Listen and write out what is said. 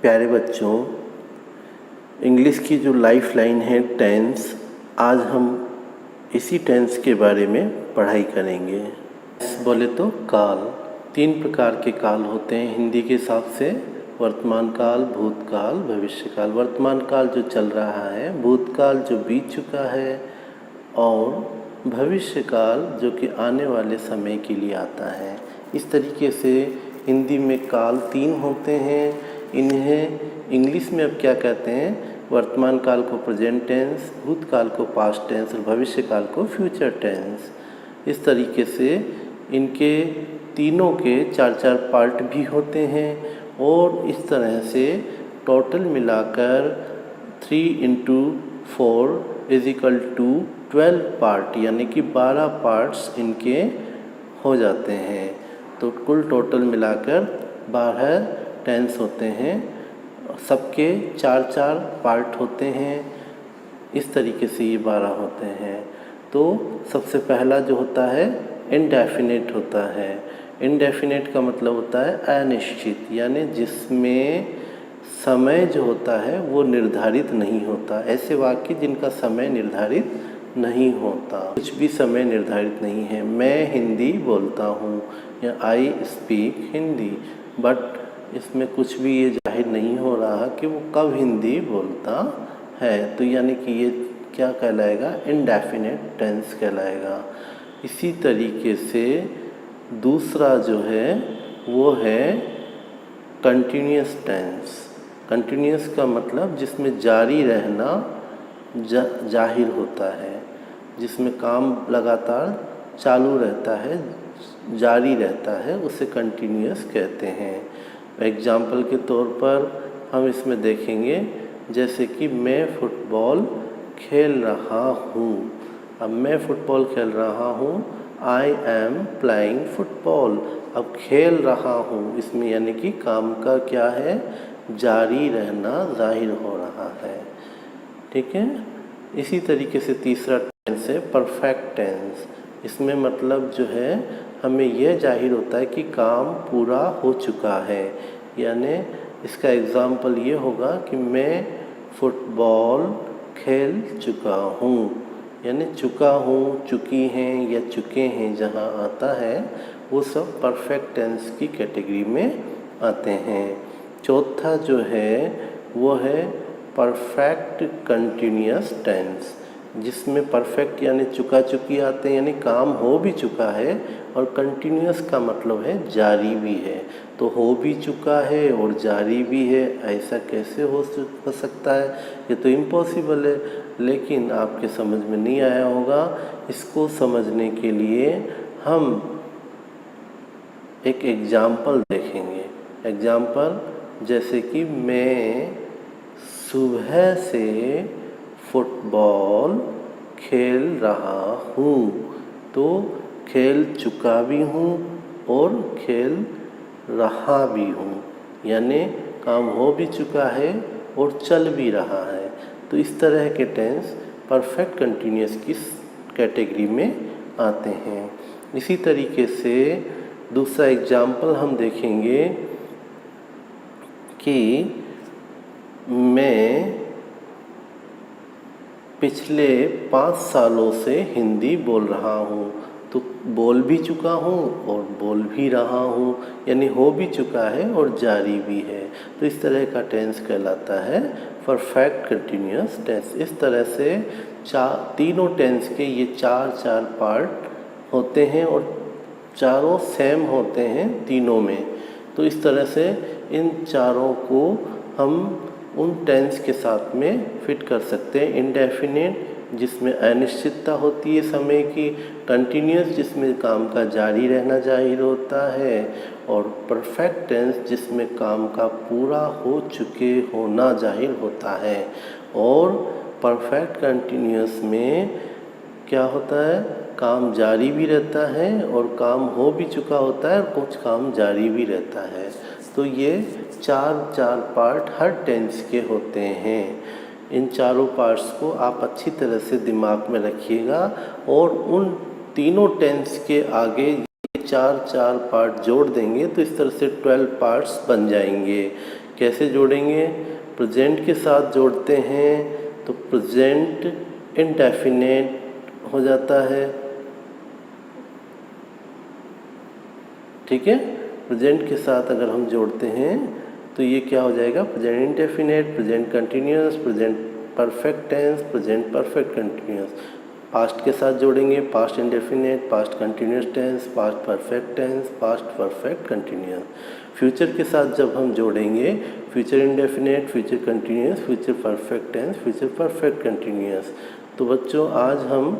प्यारे बच्चों, इंग्लिश की जो लाइफ लाइन है टेंस, आज हम इसी टेंस के बारे में पढ़ाई करेंगे। बोले तो काल, 3 प्रकार के काल होते हैं हिंदी के हिसाब से। वर्तमान काल, भूतकाल, भविष्यकाल। वर्तमान काल जो चल रहा है, भूतकाल जो बीत चुका है और भविष्यकाल जो कि आने वाले समय के लिए आता है। इस तरीके से हिंदी में काल 3 होते हैं। इन्हें इंग्लिश में अब क्या कहते हैं? वर्तमान काल को प्रेजेंट टेंस, भूतकाल को पास्ट टेंस और भविष्य काल को फ्यूचर टेंस। इस तरीके से इनके तीनों के 4-4 पार्ट भी होते हैं और इस तरह से टोटल मिलाकर 3 × 4 = 12 पार्ट, यानी कि 12 पार्ट्स इनके हो जाते हैं। तो कुल टोटल मिलाकर 12 टेंस होते हैं। सबके 4-4 पार्ट होते हैं। इस तरीके से ये 12 होते हैं। तो सबसे पहला जो होता है इनडेफिनिट होता है। इनडेफिनिट का मतलब होता है अनिश्चित, यानी जिसमें समय जो होता है वो निर्धारित नहीं होता। ऐसे वाक्य जिनका समय निर्धारित नहीं होता, कुछ भी समय निर्धारित नहीं है। मैं हिंदी बोलता हूँ या आई स्पीक हिंदी, बट इसमें कुछ भी ये जाहिर नहीं हो रहा कि वो कब हिंदी बोलता है। तो यानी कि ये क्या कहलाएगा? इनडेफिनिट टेंस कहलाएगा। इसी तरीके से दूसरा जो है वो है कंटिन्यूअस टेंस। कंटिन्यूअस का मतलब जिसमें जारी रहना जाहिर होता है, जिसमें काम लगातार चालू रहता है, जारी रहता है, उसे कंटिन्यूअस कहते हैं। एग्जाम्पल के तौर पर हम इसमें देखेंगे, जैसे कि मैं फुटबॉल खेल रहा हूँ। अब मैं फुटबॉल खेल रहा हूँ, आई एम प्लेइंग फुटबॉल। अब खेल रहा हूँ, इसमें यानी कि काम का क्या है? जारी रहना जाहिर हो रहा है। ठीक है। इसी तरीके से तीसरा टेंस है परफेक्ट टेंस। इसमें मतलब जो है हमें यह जाहिर होता है कि काम पूरा हो चुका है। यानी इसका एग्ज़ाम्पल ये होगा कि मैं फुटबॉल खेल चुका हूँ। यानी चुका हूँ, चुकी हैं या चुके हैं जहाँ आता है वो सब परफेक्ट टेंस की कैटेगरी में आते हैं। चौथा जो है वो है परफेक्ट कंटिन्यूअस टेंस, जिसमें परफेक्ट यानी चुका चुकी आते हैं, यानी काम हो भी चुका है, और कंटिन्यूअस का मतलब है जारी भी है। तो हो भी चुका है और जारी भी है, ऐसा कैसे हो सकता है? ये तो इम्पॉसिबल है। लेकिन आपके समझ में नहीं आया होगा। इसको समझने के लिए हम एक एग्जाम्पल देखेंगे। एग्जाम्पल जैसे कि मैं सुबह से फुटबॉल खेल रहा हूँ। तो खेल चुका भी हूँ और खेल रहा भी हूँ, यानी काम हो भी चुका है और चल भी रहा है। तो इस तरह के टेंस परफेक्ट कंटिन्यूअस की कैटेगरी में आते हैं। इसी तरीके से दूसरा एग्जाम्पल हम देखेंगे कि मैं पिछले 5 सालों से हिंदी बोल रहा हूँ। तो बोल भी चुका हूँ और बोल भी रहा हूँ, यानी हो भी चुका है और जारी भी है। तो इस तरह का टेंस कहलाता है परफेक्ट कंटिन्यूअस टेंस। इस तरह से तीनों टेंस के ये 4-4 पार्ट होते हैं और चारों सेम होते हैं तीनों में। तो इस तरह से इन चारों को हम उन टेंस के साथ में फिट कर सकते हैं। इंडेफिनिट जिसमें अनिश्चितता होती है समय की, कंटिन्यूअस जिसमें काम का जारी रहना जाहिर होता है, और परफेक्ट टेंस जिसमें काम का पूरा हो चुके होना जाहिर होता है। और परफेक्ट कंटिन्यूअस में क्या होता है? काम जारी भी रहता है और काम हो भी चुका होता है और कुछ काम जारी भी रहता है। तो ये 4-4 पार्ट हर टेंस के होते हैं। इन चारों पार्ट्स को आप अच्छी तरह से दिमाग में रखिएगा और उन तीनों टेंस के आगे ये 4-4 पार्ट जोड़ देंगे तो इस तरह से 12 पार्ट्स बन जाएंगे। कैसे जोड़ेंगे? प्रेजेंट के साथ जोड़ते हैं तो प्रेजेंट इंडेफिनेट हो जाता है, ठीक है। प्रेजेंट के साथ अगर हम जोड़ते हैं तो ये क्या हो जाएगा? Present indefinite, present continuous, present perfect tense, present perfect continuous. Past के साथ जोड़ेंगे past indefinite, past continuous tense, past perfect tense, past perfect continuous. Future के साथ जब हम जोड़ेंगे future indefinite, future continuous, future perfect tense, future perfect continuous. तो बच्चों आज हम